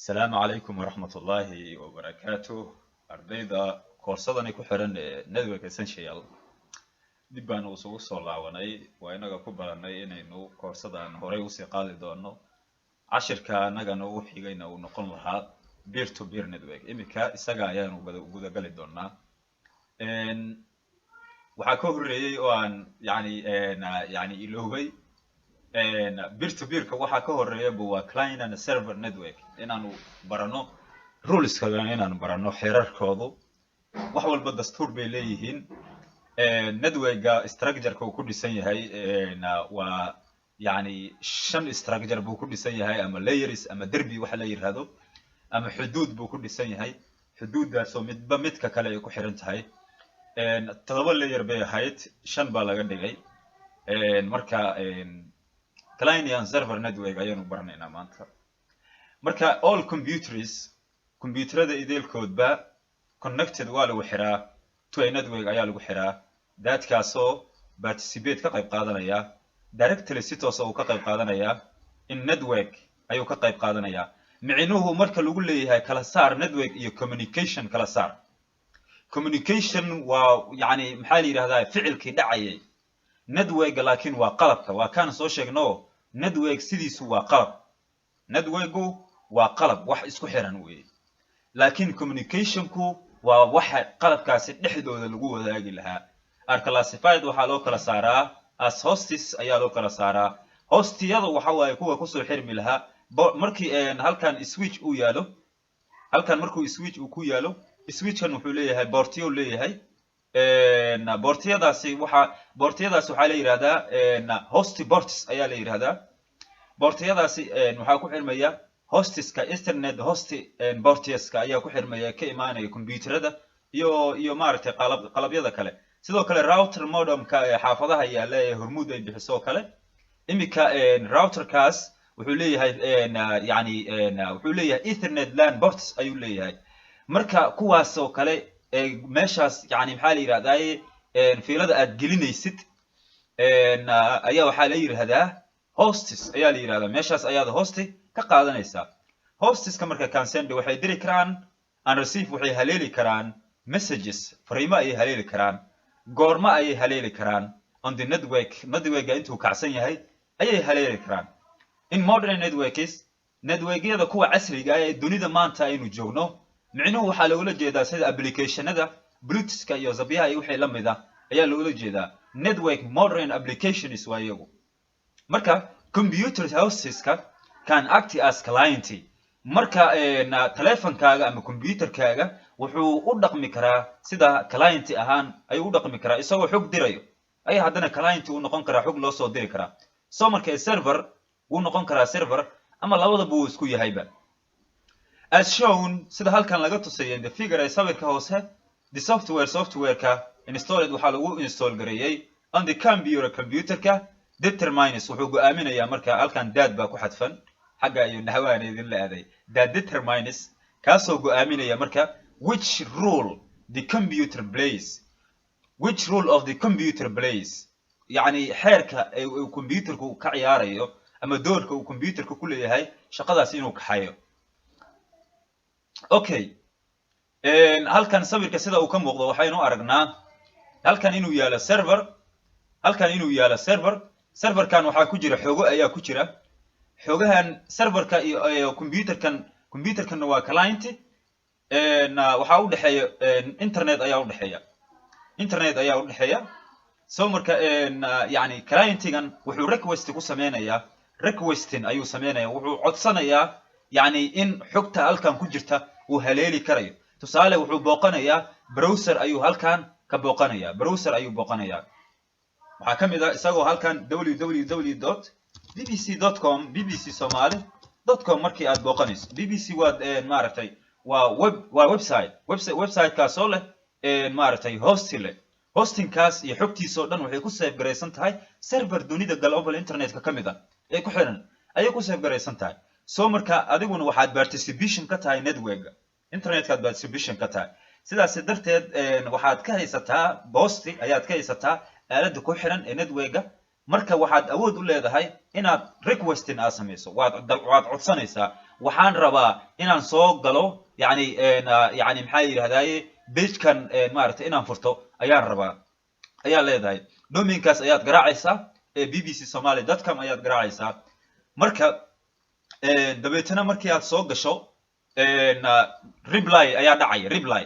السلام عليكم ورحمة الله وبركاته. أرديدا كورسادني كحرن ندوة essential dib baan ugu soo laabanay waa inaga ku baranay inaynu koorsadan horey u sii qaadi doono cashirka anagana uu xigayna uu noqon lahaa peer to peer network imika isaga ayaanu guda gali doonaa waxa ka horeeyay oo aan yani iloobay peer to peer ka waxa ka horeeya waa client and server network inaanu barano rules ka inaanu barano xeerarkoodu wax walba dastuur bay leeyihiin network structure ku dhisan yahay waa yani shan structure buu ku dhisan yahay ama layers ama derbi waxa la yiraahdo ama xuduud buu ku dhisan yahay xuduudaas oo midba midka kale ay ku xiran tahay todoba layer bay ahayd shan baa laga dhigay marka client and server network ayaanu baranaynaa maanta marka all computers computerada ideelkoodba connected waa lagu xiraa to a network ayaa lagu xiraa dadkaasoo participate ka qayb qaadanaya directly si toos ah uu ka qayb qaadanaya in network ayuu ka qayb qaadanaya micinuhu marka lagu leeyahay kala saar network iyo communication kala saar communication waa yani maxaa la yiraahdaa ficilkii dhacayay network laakiin waa qalabka waa kan soo sheegno network sidiisu waa qalab networku waa qalab wax isku xiran weey laakiin communicationku waa waxa qalabkaasi dhexdooda lagu wadaagi lahaa are classified waxa loo kala saaraa as hosts ayaa loo kala saaraa hostiyada waxa way kuwa ku soo xirmi lahaa markii halkan switch uu yaalo halkan markuu switch uu ku yaalo switchkan wuxuu leeyahay portiyo leeyahay portiyadaasi waxa la yiraahdaa host ports ayaa la yiraahdaa portiyadaasi waxa ku xirmaya hostiska internet host portieska ayaa ku xirmaya ka imaanaya computerada iyo maaragtay qalabyada kale sidoo kale router modem ka xaafadaha yaala ee hormuud ay bixiso kale imika routerkaas wuxuu leeyahay wuxuu leeyahay ethernet LAN ports ayuu leeyahay marka kuwaas oo kale meeshaas yani maxaa la yiraahdaa fiilada aad gelinaysid ayaa waxa la yiraahdaa hosts ayaa la yiraahdaa meeshaas ayaad host ka qaadanaysaa hosteska marka kan send waxay diri karaan and receive waxay haleeli karaan messages fariimo ay haleeli karaan goorma ay haleeli karaan on the network intuu kacsan yahay ayay haleeli karaan in modern networkyada kuwa casriga ah ee dunida maanta aynu joogno micnuhu waxa loola jeedaa sida applicationada bluetoothka iyo zabiyaha iyo wixii la mid ah ayaa loola jeedaa network modern applications waa iyagu marka computer hosteska can act as client marka teleefankaaga ama computerkaaga wuxuu u dhaqmi karaa sida client ahaan ayuu u dhaqmi karaa isagoo xog dirayo ay haddana client uu noqon karaa xog loo soo diri karaa soo marka server uu noqon karaa server ama labadaba uu isku yahayba as shown sida halkan laga tusay in the figure ay sawirka hoose the software-ka installed waxa lagu install gareeyay on the computerka determines wuxuu go'aaminayaa marka halkan dad baa ku xadfan xagga iyo naxwaan idin la aaday that determines kaasoo go'aaminaya marka which role of the computer plays yani xeerka uu computerku ka ciyaarayo ama doorka uu computerku ku leeyahay shaqadaas inuu kaxayo okay halkan sawirka sida uu ka muuqdo waxaynu aragnaa halkan inuu yaalo server serverkan waxa ku jira xogo ayaa ku jira xogahan serverka iyo computerkan waa client waxa u dhaxeeya internet ayaa u dhaxeeya soo marka yani clientigan wuxuu request ku sameeyaa ayuu sameeyaa wuxuu codsanayaa yani in xogta halkan ku jirta uu haleeli karayo tusaale wuxuu booqanayaa browser ayuu halkan ka booqanayaa waxa kamid ah isagoo halkan www.bbc.com bbcsomali.com markii aad booqanayso bbc waa maaragtay waa website kaas oo leh maaragtay hostingkaas iyo xogtiisa oo dhan waxay ku save gareysan tahay server dunida global internetka kamid ah ee ku xiran ayay ku save gareysan tahay soo marka adiguna waxaad participation ka tahay network internetkaad participation ka tahay sidaas darteed waxaad ka haysataa ayaad ka haysataa aalada ku xiran ee network marka waxaad awood u leedahay inaad requesting aad samayso waad codsanaysaa waxaan rabaa inaan soo galo yani maxaa yidhahdaaye pagekan maaragtay inaan furto ayaan rabaa ayaa leedahay domainkaas ayaad garaacaysaa bbcsomali.com ayaad garaacaysaa marka dabeetana markii aad soo gasho reply ayaa dhacaya reply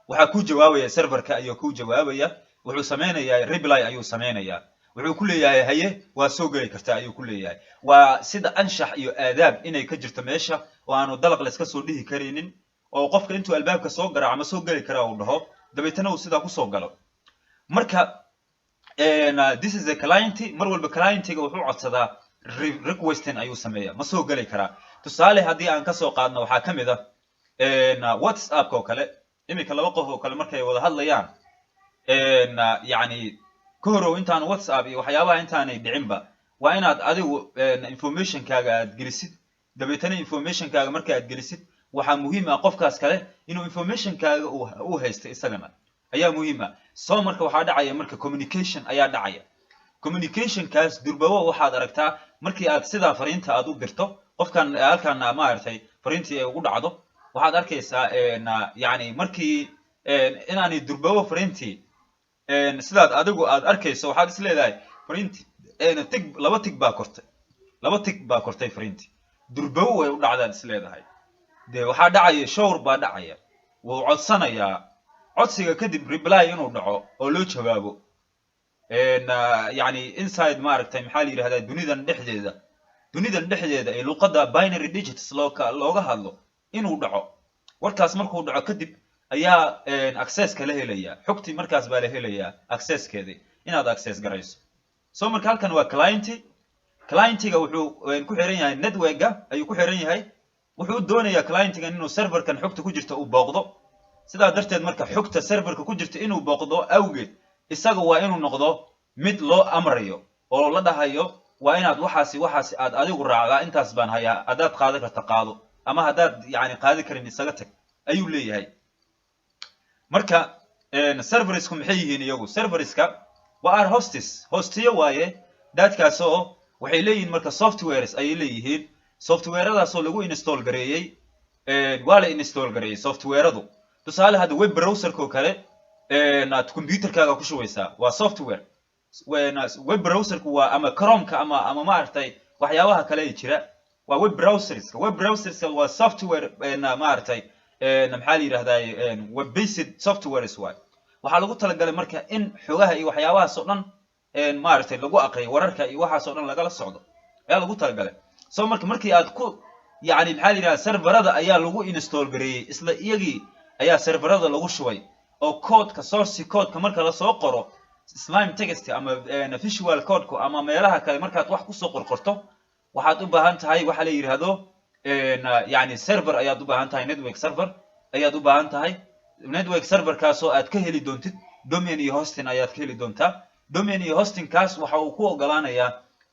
waxaa ku jawaabaya serverka ayuu ku jawaabaya wuxuu sameynayaa reply ayuu sameynayaa wuxuu ku leeyahay haye waa soo gali kartaa ayuu ku leeyahay waa sida anshax iyo aadaab inay ka jirto meesha oo aanu dalaq la iska soo dhihi karinin oo qofka intuu albaabka soo garaaco ama soo gali karaa uu dhaho dabeetana uu sidaa ku soo galo marka this is a client mar walba clientiga wuxuu codsadaa requesting ayuu sameeyaa ma soo gali karaa tusaale haddii aan ka soo qaadno waxaa ka mid ah whatsapp oo kale iminka laba qof oo kale markay wada hadlayaan yani ka horow intaan whatsapp iyo waxyaabaha intaanay dhicinba waa inaad adigu informationkaaga aad gelisid dabeetana informationkaaga marka aad gelisid waxaa muhiim ah qofkaas kale inuu informationkaaga uu haysto isagana ayaa muhiim ah soo marka waxaa dhacaya marka communication ayaa dhacaya communicationkaas durbawo waxaad aragtaa markii aad sidaa fariinta aad u dirto qofkan halkan maaragtay fariintii ay ugu dhacdo waxaad arkaysaa yani markii inaanay durbawo fariintii sidaad adigu aad arkayso waxaad is leedahay fariintii laba tig baa kortay fariintii durbawo way u dhacdaad is leedahay dee waxaa dhacaya showr baa dhacaya wuu codsanayaa codsiga kadib reply inuu dhaco oo loo jawaabo yani inside maaragtay maxaa la yidhahdaa dunidan dhexdeeda ee luqadda binary digits looga hadlo inuu dhaco warkaas markuu dhaco kadib ayaa accesska la helayaa xogtii markaas baa la helayaa accesskeedii inaad access garayso soo marka halkan waa clientiga wuxuu ku xiran yahay networka ayuu ku xiran yahay wuxuu doonayaa clientigan inuu serverkan xogta ku jirta uu booqdo sidaa darteed marka xogta serverka ku jirta inuu booqdo awgeed isaga waa inuu noqdo mid loo amrayo oo la dhahayo waa inaad waxaasi aad adigu raacdaa intaas baan hayaa haddaad qaadan karta qaado ama haddaad yani qaadi karin isaga tag ayuu leeyahay marka serverisku maxay yihiin iyagu serveriska waa hostiyo waaye daadkaasoo waxay leeyihiin marka softwares ayay leeyihiin softwaradaasoo lagu install gareeyey waa la install gareeyey softwaradu tusaale hadda web browserka oo kale aad computerkaaga ku shubaysaa waa software web browserku waa ama chromeka ama maaragtay waxyaabaha kale ay jira waa web browserska waa software maaragtay maxaa la yidhahdaa web based softwares waay waxaa lagu talagalay marka in xogaha iyo waxyaabahaas oo dhan maaragtay lagu aqriyo wararka iyo waxaas oo dhan lagala socdo ayaa lagu talagalay soo markii aad ku yani maxaa la yidhahdaa serverada ayaa lagu install gareeyey isla iyagii ayaa serverada lagu shubay oo codeka source codeka marka la soo qoro slime text ama visual codeka ama meelaha kale markaad wax ku soo qorqorto waxaad u baahan tahay waxa la yiraahdo yani server ayaad u baahan tahay network server ayaad u baahan tahay network serverkaasoo aad ka heli doontid domain iyo hosting ayaad ka heli doontaa domain iyo hosting kaas waxa uu ku ogolaanayaa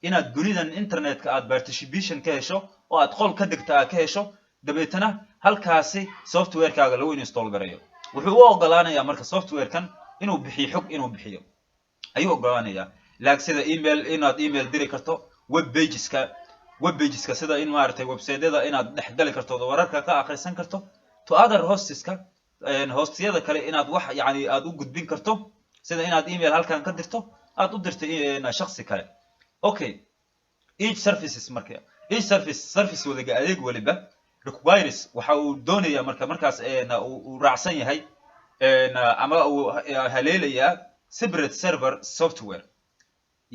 inaad dunidan internetka aad participation ka hesho oo aad qol ka degta aad ka hesho dabeetana halkaasi softwarekaaga lagu install gareeyo wuxuu u ogolaanayaa marka softwarekan inuu bixiyo xog inuu bixiyo ayuu ogolaanayaa laakiin sida email inaad email diri karto web pageska sida in maaragtay website-yada inaad dhex gali karto wararka ka akhrisan karto to other hostiyada kale inaad wax yani aad u gudbin karto sida inaad email halkan ka dirto aad u dirto shakhsi kale okay each service wadaga adeeg waliba requires waxa uu doonayaa markaas uu raacsan yahay ama uu haleelayaa separate server software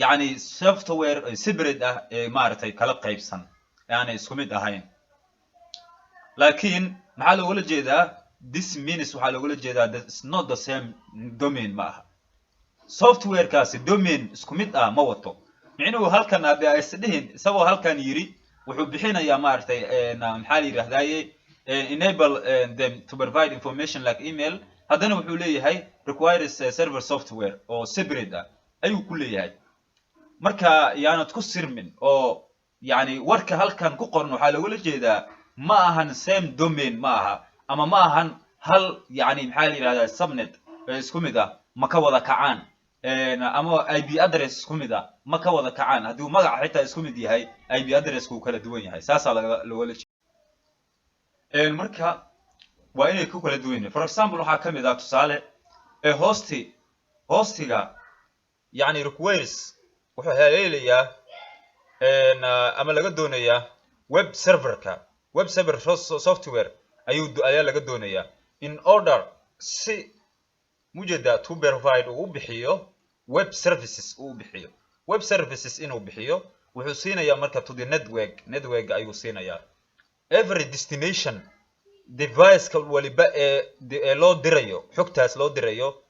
yani software separate ah maaragtay kala qaybsan yani isku mid ahayn laakiin maxaa loola jeedaa this means waxaa loola jeedaa that it's not the same domain ma aha softwarekaasi domain isku mid ah ma wato micnuhu halkan aad isdhihin isagoo halkan yiri wuxuu bixinayaa maaragtay maxaa la yidhahdaaye enable them to provide information like email haddana wuxuu leeyahay requires server software oo separate ah ayuu ku leeyahay marka yaanad ku sirmin oo yani warka halkan ku qoran waxaa loola jeedaa ma ahan same domain ma aha ama ma ahan hal yani maxaa la yidhahdaa subnet isku mid ah ma ka wada kacaan ama IP address isku mid ah ma ka wada kacaan haddii magaca xitaa isku mid yahay IP address ku kala duwan yahay saasa lagala marka waa inay ku kala duwan yihiin for example waxa kamid ah tusaale hostiga yani requires wuxuu haleelayaa ama laga doonayaa web server software ayaa laga doonayaa in order si mujeda to provide uu bixiyo web services inuu bixiyo wuxuu siinayaa marka to the network ayuu siinayaa every destination device ka waliba ee loo dirayo xogtaas loo dirayo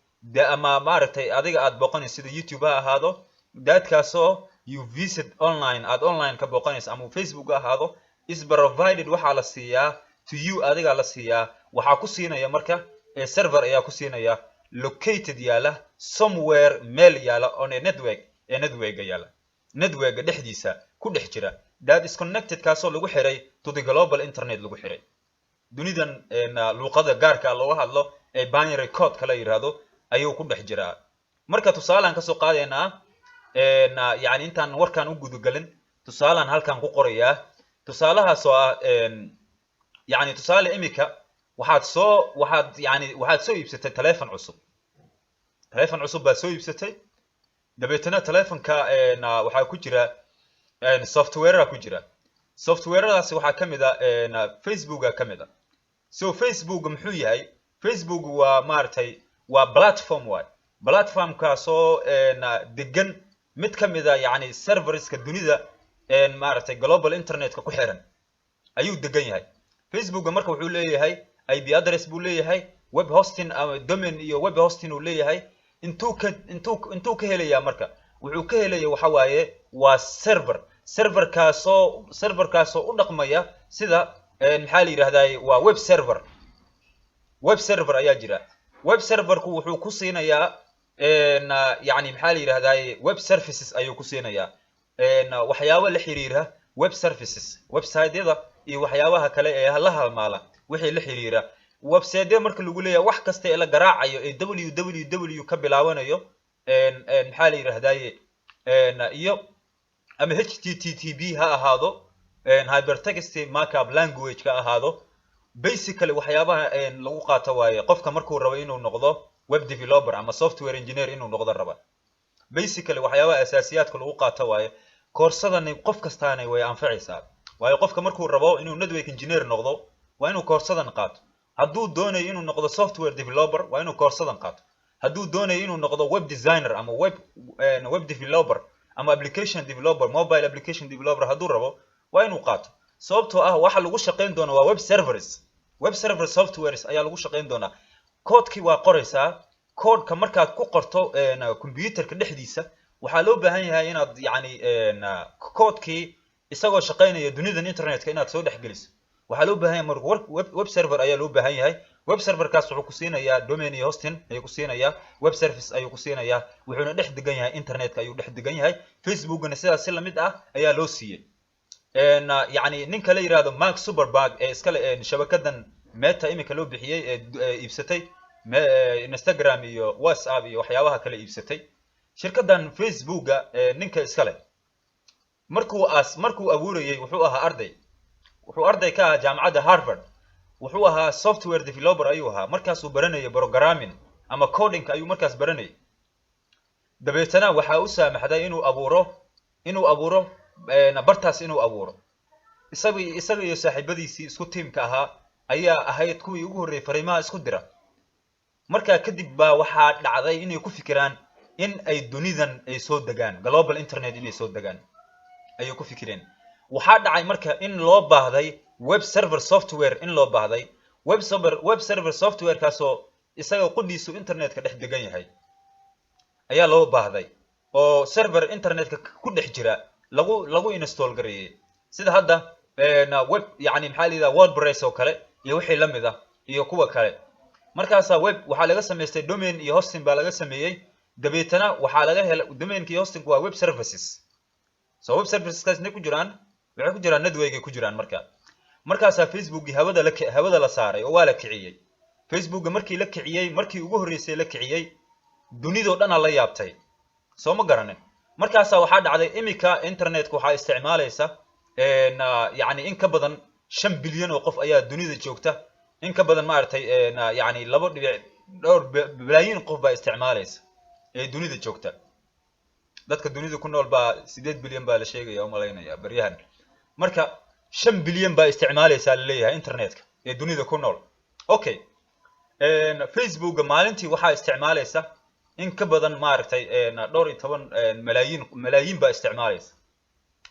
ama maaragtay adiga aad booqanayso sida YouTube ha ahaado dadkaasoo you visit online ka booqanayso ama Facebook ha ahaado is provided waxa la siiyaa to you adiga la siiyaa waxa ku siinaya marka server ayaa ku siinaya located yaala somewhere meel yaala on a network yaala network dhexdiisa ku dhex jira that is connected kaasoo lagu xiray to the global internet lagu xiray dunidan luqada gaarka loo hadlo ee binary code kala yiraahdo ayuu ku dhex jiraa marka tusaalaan ka soo qaadaynaa yani intaan warkaan u gudugalin tusaalaan halkaan ku qorayaa tusaalahaas oo ah yani tusaale imika waxaad soo iibsatay telephone cusub baad soo iibsatay dabeetana telefonka waxa ku jira software ku jira softwaradaas waxa kamid ah Facebook kamid ah so Facebook muxuu yahay Facebook waa maartay waa platform kaasoo degan mid kamid ah yani serverska dunida maartay global internet ka ku xiran ayuu degan yahay Facebook marka wuxuu leeyahay IP address buu leeyahay web hosting ama domain iyo web hosting uu leeyahay intuu ka helaya marka wuxuu ka helaya waxa waaye waa serverkaasoo u dhaqmaya sida maxaa la yiraahdaa waa web server ayaa jira web serverku wuxuu ku siinayaa yani maxaa la yiraahdaa web services ayuu ku siinayaa waxyaabo la xiriira web services website-yada iyo waxyaabaha kale ee la halmaala wixii la xiriira website marka lagu leeyahay wax kasta ee la garaacayo ee www ka bilaabanayo maxaa la yiraahdaa iyo ama http ha ahaado hypertext markup language ka ahaado basically waxyaabaha lagu qaato waaye qofka markuu rabo inuu noqdo web developer ama software engineer inuu noqdo raba basically waxyaabaha asaasiyaadka lagu qaato waaye koorsadan qof kastaana way anfacaysaa waayo qofka markuu rabo inuu network engineer noqdo waa inuu koorsadan qaato hadduu doonayo inuu noqdo software developer waa inuu koorsadan qaato hadduu doonayo inuu noqdo web designer ama web developer ama application developer mobile application developer hadduu rabo waa inuu qaato sababtoo ah waxa lagu shaqeyn doona waa web server softwares ayaa lagu shaqeyn doonaa koodkii waa qoraysaa koodka markaad ku qorto computerka dhexdiisa waxaa loo baahan yahay inaad yani koodkii isagoo shaqeynaya dunidan internetka inaad soo dhexgeliso waxaa loo baahan yahay marka web server ayaa loo baahan yahay web serverkaas wuxuu ku siinayaa domain iyo hosting ayuu ku siinayaa web service ayuu ku siinayaa wuxuuna dhex degan yahay internetka ayuu dhex degan yahay facebookna sidaas si lamid ah ayaa loo siiyey يعني ninka la yiraahdo Mark Zuckerberg ee iskale shabakadan Meta imika loo bixiyay ee iibsatay Instagram iyo WhatsApp iyo waxyaabaha kale iibsatay shirkadan Facebook ninka iskale markuu abuurayay wuxuu ahaa arday ka ah jaamacadda Harvard wuxuu ahaa software developer ayuu ahaa markaas uu baranayay programming ama coding ayuu markaas baranayay dabeetana waxa uu saamaxday inuu abuuro bartaas inuu abuuro isaga iyo saaxiibadiisii isku teamka ahaa ayaa ahayd kuwii ugu horeeyay fariimaha isku dira marka kadib baa waxa dhacday inay ku fikiraan in ay dunidan ay soo degaan global internet inay soo degaan ayay ku fikireen waxa dhacay marka in loo baahday web server software in loo baahday web server software kaasoo isaga qudhiisu internetka dhex degan yahay ayaa loo baahday oo server internetka ku dhex jira lagu install gareeyay sida hadda web yani maxaa leeyahay WordPress oo kale iyo wixii la mid ah iyo kuwa kale markaas web waxa laga sameeyay domain iyo hosting baa laga sameeyay dabeetana waxa laga helay domain iyo hosting waa web services so web services kaasna ku jiraan waxay ku jiraan network ku jiraan markaas Facebook hawada la saaray oo waa la kiciyay Facebook markii ugu horeysay la kiciyay dunidoo dhan la yaabtay soo ma garanin markaas waxa dhacday imika internetka waxa isticmaalaysa yani in ka badan 5 bilyan oo qof ayaa dunida joogta in ka badan maartay yani 2.2 bilyan qof baa isticmaalaysa ee dunida joogta dadka dunida ku nool baa 8 bilyan baa la sheegaya oo malaynaya baryahan marka 5 bilyan baa isticmaalaysa leeyahay internetka ee dunida ku nool okay Facebook maalintii waxa isticmaalaysa in ka badan maartay 12 malaayiin baa isticmaalaysa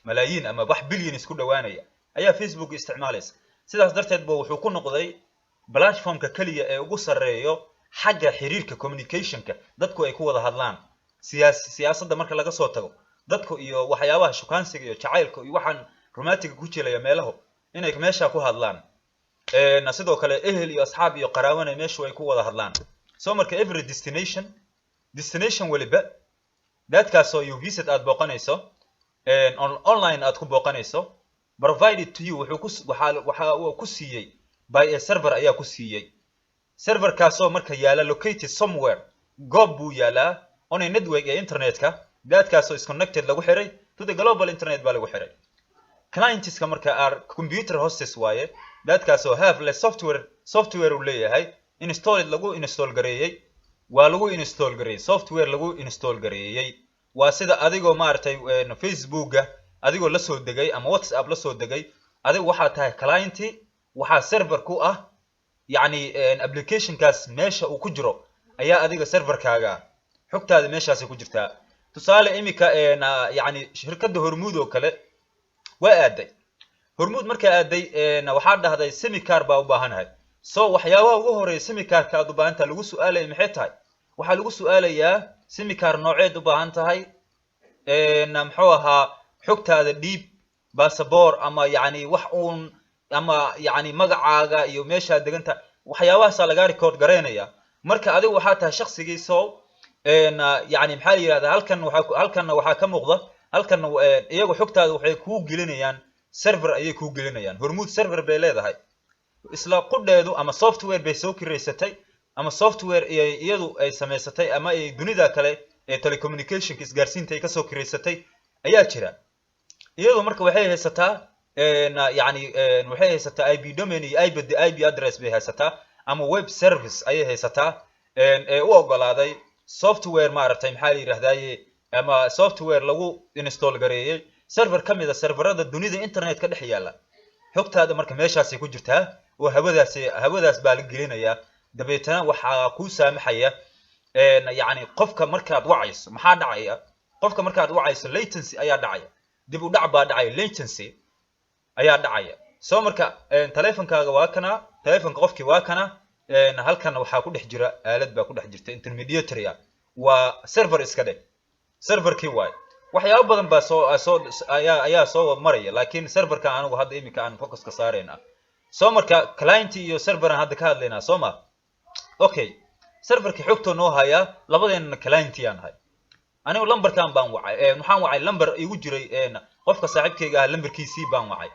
malaayiin ama wax bilyan isku dhawaanaya ayaa Facebook isticmaalaysa sidaas darteed buu wuxuu ku noqday platformka kaliya ee ugu sareeyo xagga xiriirka communicationka dadku ay ku wada hadlaan siyaasadda marka laga soo tago dadku iyo waxyaabaha shukaansiga iyo jacaylka iyo waxaan romantic ku jielaya meelaha inay meesha ku hadlaan sidoo kale ehel iyo asxaab iyo qaraawan ay meesha ay ku wada hadlaan soo marka every destination waliba dadkaasoo you visit aad booqanayso online aad ku booqanayso provided to you waxa uu ku siiyay by a server ayaa ku siiyay server kaasoo marka yaala located somewhere goob buu yaalaa on a network ee internetka dadkaasoo is connected lagu xiray to the global internet baa lagu xiray clientska marka are computer hosts waaye dadkaasoo have le software uu leeyahay lagu install gareeyay waa lagu install gareeyay software lagu install gareeyay waa sida adigoo maartay Facebooka adigoo la soo degay ama WhatsApp la soo degay adigu waxa tahay client waxa server ku ah yani application kaas meesha uu ku jiro ayaa adiga server kaaga xogtaada meeshaas ku jirtaa tusaale imika yani shirkadda Hormuud oo kale waa aaday Hormuud marka aaday waxa dhahday simicard baa u baahanahay soo waxyaabaha ugu horeeyay simicard ka aad u baahanta lagu su'aalay maxay tahay waxa lagu su'aalayaa simicard nooceed u baahan tahay muxuu ahaa xogtaada dhiib passport ama yani wax uun ama yani magacaaga iyo meesha deganta waxyaabahaas laga record gareynaya marka adigu waxa tahay shakhsigiisa yani maxaa la yiraahdaa halkan waxa ka muuqda halkan iyagu xogtaada waxay ku gelinayaan server ayay ku gelinayaan Hormuud server bay leedahay isla qudheedu ama software bay soo kireysatay ama software iyadu ay sameysatay ama ay dunida kale ee telecommunication isgaarsiinta ay ka soo kireysatay ayaa jira iyadu marka waxay haysataa yani waxay haysataa IP domain iyo IP address bay haysataa ama web service ayay haysataa ee u ogolaaday software maartay maxaa la yiraahdaa ama software lagu install gareeyay server kamida serverada dunida internet ka dhex yaala xogtaada marka meeshaas ay ku jirtaa oo hawadaas baa la gelinaya dabeetana waxa ku saamaxaya yani qofka markaad wacayso maxaa dhacaya qofka markaad wacayso latency ayaa dhacaya dib u dhac baa dhacaya latency ayaa dhacaya soo marka teleefankaaga waa kana teleefanka qofkii waa kana halkan waxa ku dhex jira aalad baa ku dhex jirta intermediary waa server iska dhig serverkii waay waxyaabo badan baa ayaa soo maraya laakiin serverka anigu hadda imika aan focus ka saareyna soo marka client iyo server aan hadda ka hadlayna soo ma okay serverki xogto noo haya labadeena client yaan hay anigu lambarkan baan wacay waxaan wacay lambar igu jiray qofka saaxiibkayga ah lambarkiisii baan wacay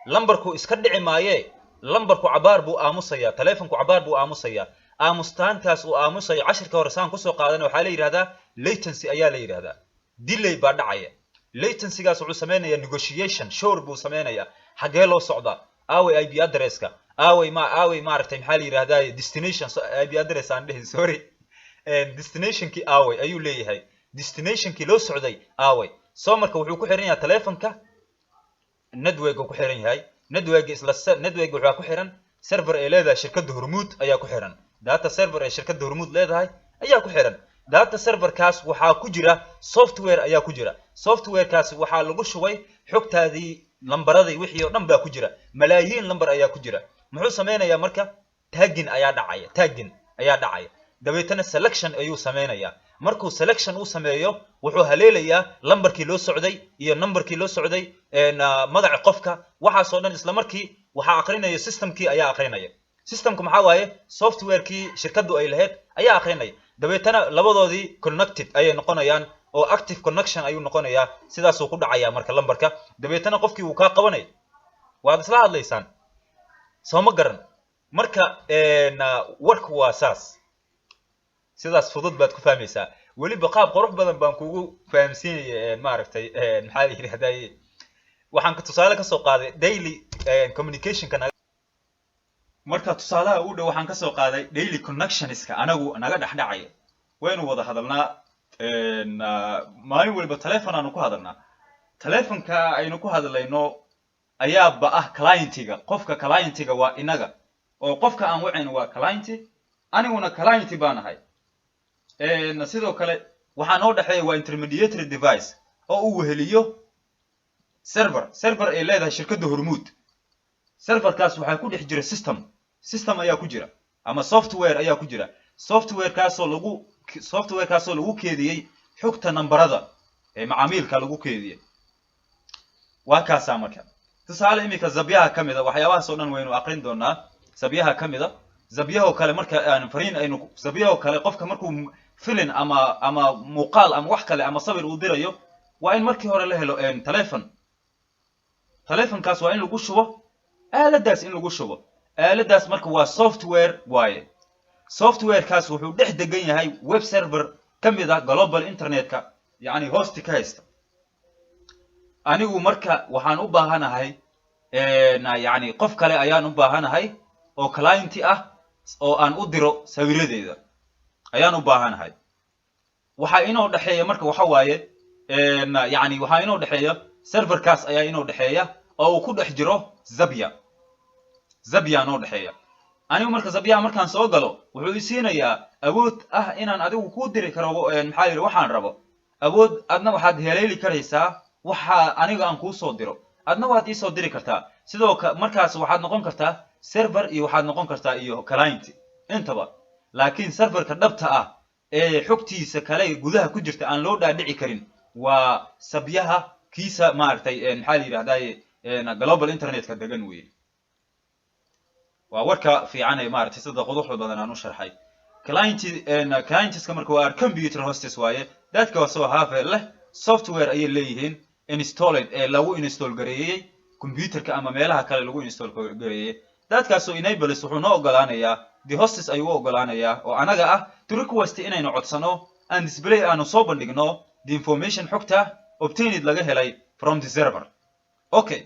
lambarku iska dhici maaye lambarku cabaar buu aamusaya teleefanku cabaar buu aamusaya aamustaantaas uu aamusay cashirka hore saan ku soo qaadan waxa la yiraahdaa latency ayaa la yiraahdaa delay baa dhacaya latency gaas wuxuu sameeynaya negotiation sure buu sameeynaya xagee loo socdaa aaway IP addresska aaway maartay maxaa la yiraahdaa destination IP address aan dhihin sorry destination ki aaway ayuu leeyahay destination ki loo socday aaway soo marka wuxuu ku xiran yahay teleefanka network ku xiran yahay network wuxuu ku xiran server ay leedahay shirkadda Hormuud ayaa ku xiran data server ay shirkadda Hormuud leedahay ayaa ku xiran data server kaas waxa ku jira software ayaa ku jira software kaas waxa lagu shubay xogtaadii lambaradii wixii oo dhan baa ku jira malaayiin lambar ayaa ku jira muxuu sameeynaya marka tagging ayaa dhacaya dabeetana selection ayuu sameeynaya markuu selection uu sameeyo wuxuu haleelayaa lambarkii loo socday iyo numberkii loo socday magaca qofka waxa soo dhan isla markii waxa aqrinaya systemkii ayaa aqrinaya systemku maxaa waaye softwarekii shirkadu ay lahayd ayaa aqrinaya dabeetana labadoodii connected ayay noqonayaan oo active connection ayuu noqonayaa sidaas uu ku dhacaya marka lambarka dabeetana qofkii uu ka qabanay waad isla hadlaysaan soo ma garan marka warku waa saas sidaas fudud baad ku fahmaysaa weliba qaab qurux badan baan kugu fahamsiinaya maaragtay maxaa la yidhahdaa waxaan tusaale ka soo qaaday daily communication-ka marka tusaalaha u dhow waxaan ka soo qaaday daily connectionska anagu naga dhexdhacaya waynu wada hadalnaa maalin waliba telephone aanu ku hadalnaa telefonka aynu ku hadlayno ayaaba ah clientiga qofka clientiga waa inaga oo qofka aan wacayno waa client aniguna client baan ahay sidoo kale waxaa noo dhexeeya waa intermediary device oo uu weheliyo server ay leedahay shirkadda hormuud serverkaas waxaa ku dhex jira system ayaa ku jira ama software ayaa ku jira softwarekaasoo lagu keediyey xogta nambarada ee macaamiilka lagu keediyey waa kaasaa marka tusaale imika zabyaha ka mida waxyaabahaas oo dhan waynu aqrin doonaa zabyaha ka mida zabyahoo kale marka aan fariin aynu zabyahoo kale qofka markuu filin ama muuqaal ama wax kale ama sawir uu dirayo waa in markii hore la helo telefonkaas waa in lagu shubo aaladaas in lagu shubo aaladaas marka waa software waaye softwarekaas wuxuu dhex degan yahay web server ka mid ah global internetka yacni hosti ka haysta anigu marka waxaan u baahanahay yacni qof kale ayaan u baahanahay oo clienti ah oo aan u diro sawiradeeda ayaan u baahanahay waxa inoo dhaxeeya marka waxa waaye yacni waxa inoo dhaxeeya serverkaas ayaa inoo dhaxeeya oo uu ku dhex jiro zabya noo dhaxeeya anigu marka zabyaha markaan soo galo wuxuu i siinayaa awood ah inaan adigu ku diri karo maxaa yidhi waxaan rabo awood adna waxaad heleeli karaysaa waxa aniga aan kuu soo diro adna waad ii soo diri kartaa sidoo markaas waxaad noqon kartaa server iyo waxaad noqon kartaa iyo client intaba laakiin serverka dhabta ah ee xogtiisa kale gudaha ku jirta aan loo dhaadhici karin waa sabyaha kiisa maaragtay maxaa la yidhahdaa global internetka degan weeye waa warka fiican ee maaragtay sida quduxda badan aan u sharxay clientska marka waa computer hostes waaye dadka soo hardware leh software ayay leeyihiin installed ee lagu install gareeyay computerka ama meelaha kale lagu install gareeyay dadkaasoo enables wuxuu noo ogolaanayaa the hostes ayuu ogolaanayaa oo anaga ah to request inaynu codsano and display aanu soo bandhigno the information xogta obtained laga helay from the server okay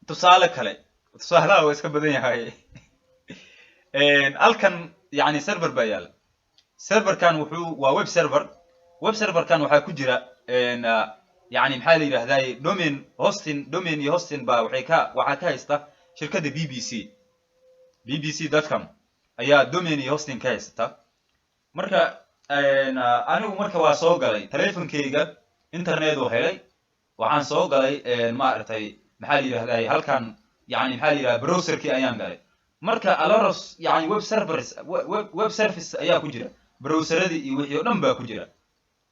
tusaale kale tusaalaha waa iska badan yahay halkan yani server baa yaala serverkan waa web serverkan waxaa ku jira yani maxaa la yidhahdaa domain iyo hosting baa waxaa ka haysta shirkadda bbc.com ayaa domain iyo hosting ka haysata marka anigu marka waa soo galay telefonkeyga internet oo helay waxaan soo galay maaragtay maxaa la yidhahdaa halkan yani maxaa la yidhahdaa browserkii ayaan galay marka alaros yani web service ayaa ku jira browseradii iyo wixii oo dhan baa ku jira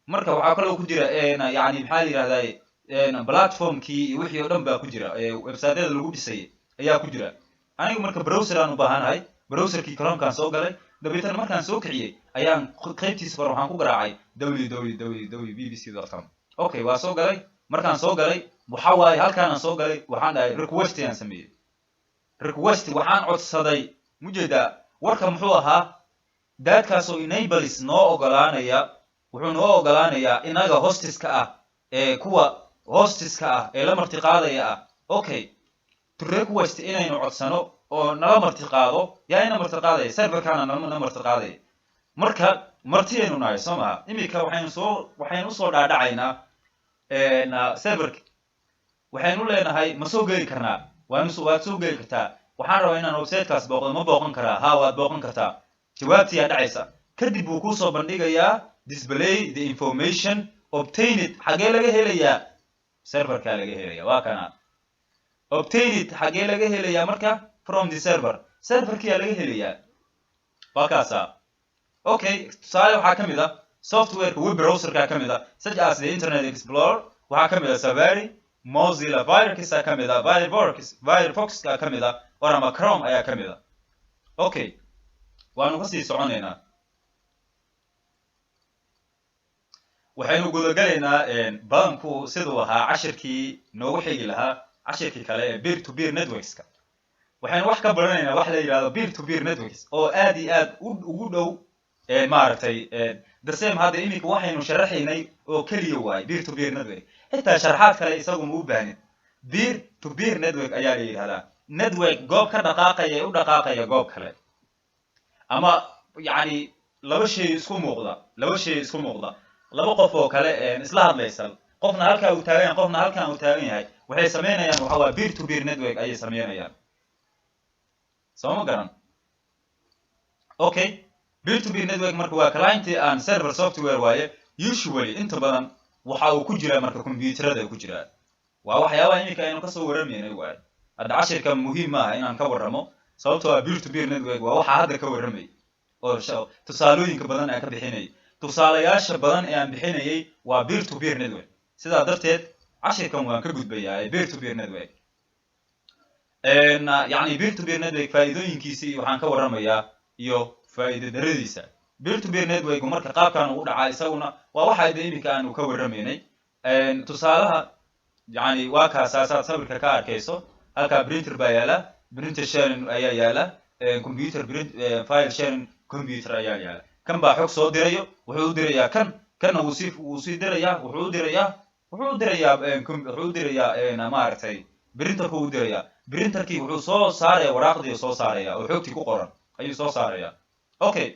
marka waxaa kaloo ku jira yani maxaa la yidhahdaa platformkii iyo wixii oo dhan baa ku jira websiteyada lagu dhisayay ayaa ku jira anigu marka browser aan u baahanahay browserkii chromekaan soo galay dabeetana markaan soo kiciyey ayaan qaybtiisa hore waxaan ku garaacay www.bbc.com okay waa soo galay markaan soo galay waxa waaye halkaanaan soo galay waxaan dhahay request ayaan sameeyey request waxaan codsaday mujeedaa warka muxuu ahaa daadkaasoo enables noo ogolaanaya wuxuu noo ogolaanayaa inaga hostiska ah ee kuwa hostiska ah ee la martiqaadaya ah okay to request inaynu codsano oo nala martiqaado yaa ina martiqaadaya serverkaana na martiqaadaya marka martiyaynu nahay soo maha imika waxaynu usoo dhaadhacaynaa serverka waxaynu leenahay ma soo geli karnaa waad soo geli kartaa waxaan rabaa inaan websitekaas booqdo ma booqan karaa ha waad booqan kartaa jawaabtiyaa dhacaysa kadib buu kuusoo bandhigayaa display the information obtained xagee laga helayaa serverkaa laga helaya waa kana obtained xagee laga helayaa marka from the serverkiyaa laga helayaa waa kaasa okay tusaale waxaa ka mid ah softwareka web browserka ka mid ah such as the internet explorer waxaa ka mid ah safari mozilla firefox ka mid ah firefox ka mid ah ama chrome ayaa ka mid ah okay waanu kasii soconaynaa waxaynu gudagalaynaa badanku siduu ahaa cashirkii noogu xigi lahaa cashirkii kale ee peer to peer networkska waxaan wax ka baranaynaa wax la yiraahdo peer to peer networks oo aad iyo aad ugu dhow maaragtay the same hadda imika waxaynu sharaxaynay oo kaliya waay peer to peer network xitaa sharaxaad kale isagu ma u baahnid peer to peer network ayaa la yiraahdaa network goob ka dhaqaaqaya u dhaqaaqaya goob kale ama yani laba shay isku muuqda laba qof oo kale isla hadlaysan qofna halka uu taagan yahay qofna halkan uu taagan yahay waxay sameynayaan waxa waa peer to peer network ayay sameynayaan soo garan okay peer to peer network marka waa client and server software waaye usually inta badan waxa uu ku jira marka computerada ku jira waa waxyaabaha imika aynu ka soo warameynay waaye hadda cashirka muhiim ah inaan ka warramo sababtoo ah peer to peer network waa waxa hadda ka warramay oo tusaalooyinka badan aan ka bixinay tusaalayaasha badan ee aan bixinayay waa peer to peer network sidaa darteed cashirkan waan ka gudbayaa peer to peer network yani peer to peer network faa'iidooyinkiisa waxaan ka warramayaa iyo faa'iido daradiisa peer to peer network marka qaabkan uu dhacaa isaguna waa waxa ay imika aan ka warramaynay tusaalaha yani waa kaasaad sawirka ka arkayso halka printer baa yaala printer sharing ayaa yaala computer file sharing computer ayaa yaala kan baa xog soo dirayo wuxuu u dirayaa kana uu sii dirayaa wuxuu u dirayaa maaragtay printerku u dirayaa printerkii wuxuu soo saaraya waraaqdii soo saaraya oo xogtii ku qoran ayuu soo saaraya okay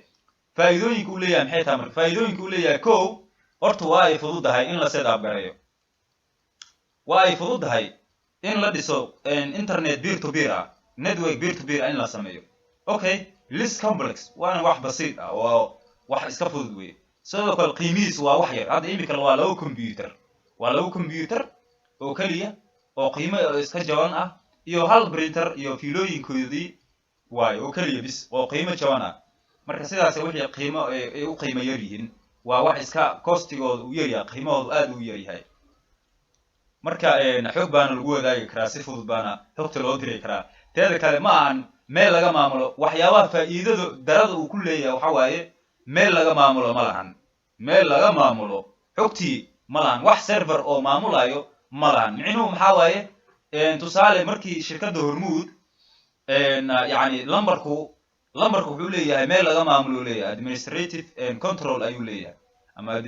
faa'iidooyinka uu leeyahay maxay tahay marka faa'iidooyinka uu leeyahay kow horta waa ay fududahay in la setup gareeyo waa ay fududahay in la dhiso internet peer to peer ah network peer to peer in la sameeyo okay less complex waana wax basiid ah oo wax iska fudud weey sidoo kale qiimihiisu waa wax yar hadda imika waa laba computer oo kaliya oo qiimo iska jaban ah iyo hal printer iyo fiilooyinkoodii waay oo kaliya bis oo qiimo jaban ah marka sidaas wixii qiimo ay u qiimo yar yihiin waa wax iska costigooda u yar yahay qiimahoodu aad u yar yahay marka xog baana lagu wadaagi karaa si fudud baana xogta loo diri karaa teeda kale ma aan meel laga maamulo waxyaabaha faa'iidada darada uu ku leeyahay waxa waaye meel laga maamulo xogtii ma lahan wax server oo maamulayo ma lahan micnuhu maxaa waaye tusaale markii shirkadda Hormuud yani lambarku wuxuu leeyahay meel laga maamulo leeyahay administrative control ayuu leeyahay ama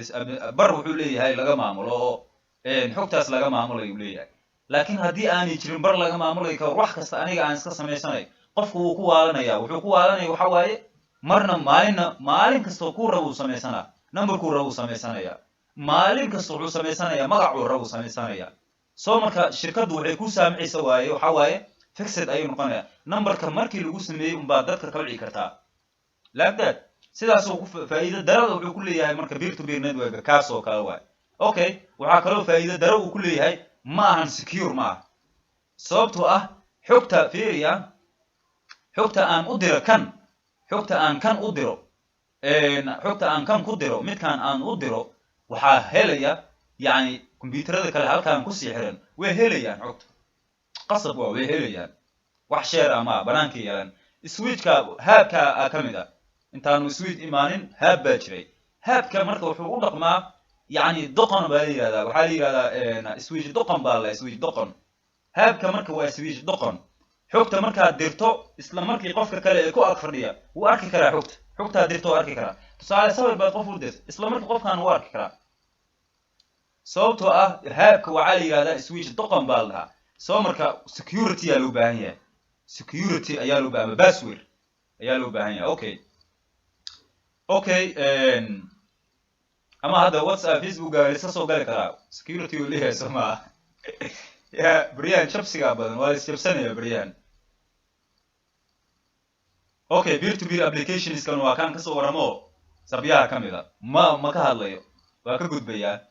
bar wuxuu leeyahay laga maamulo xogtaas laga maamulayo leeyahay laakiin haddii aanay jirin bar laga maamulayo ka wax kasta aniga aan iska sameysanayo qofku wuu ku waalanaya waxa waaye marna maalin kasta ku rabo sameysana numberku rabo sameysanaya maalin kasta wuxuu sameysanaya magacu rabo sameysanaya soo marka shirkadu waxay ku saamicaysa waaye waxa waaye fixed ayuu noqonaya numberka markii lagu sameeyay baa dadka ka wixi kartaa laabdad sidaas uu faa'iido darada wuxuu ku leeyahay marka peer to peer network kaas oo kale waaye okay waxa kale oo faa'iido daro uu ku leeyahay ma ahan secure ma sababtoo ah xogta fiiriya xogta aan u diro xogta aan kan ku diro midkaan aan u diro waxaa helaya yani computerada kale halkaan ku sii xiran way helayaan xogta qasab waa way helayaan wax share ama banaanka yeelan switchka haabka kamid ah intaanu switch imaanin haab baa jiray haabka marka wuxuu u dhaqmaa يعني دقن بالي هذا وحالي هذا سويج دقن بالله سويج دقن هابك مركب وسويج دقن حكت مركب ديرتو إسلام مركب قفك كلا كو أكفرديا وأركي كلا حكت ديرتو أركي كلا تصال سوي بالقفور ديس إسلام مركب قف كان وأركي كلا صوته هابك وعلي هذا سويج دقن بالله سو مركب security يالو باهية security يالو باهية باسور يالو باهية أوكي أما هذا واتساب فيسبوك لسه سو قال كلام security وليه سما يا بريان شبسي قابل ولا شبسني يا بريان أوكي peer to peer applications كانوا كان كسو ورمو سبيا كاملة ما كهالله وكجود بيا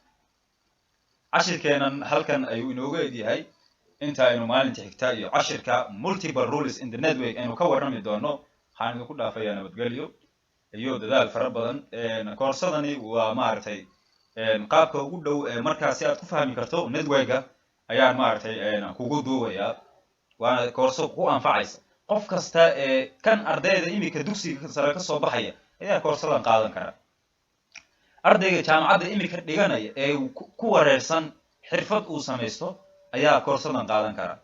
عشر كان هل كان أيو نوجا دي هاي أنت إنه ما أنت حكتاي عشر كا multiple rules in the network إنه كورنا من دونه حان كل دافع أنا بتقوليه iyo dadaal fara badan koorsadani waa maartay qaabka ugu dhow markaasi aad ku fahmi karto network-ga ayaan maartay kugu duubaya waana koorso ku anfacaysa qof kasta kan ardayda imika dugsiga sare ka soo baxaya ayaa koorsadan qaadan kara ardayga jaamacadda imika dhiganaya ee ku wareersan xirfad uu sameysto ayaa koorsadan qaadan kara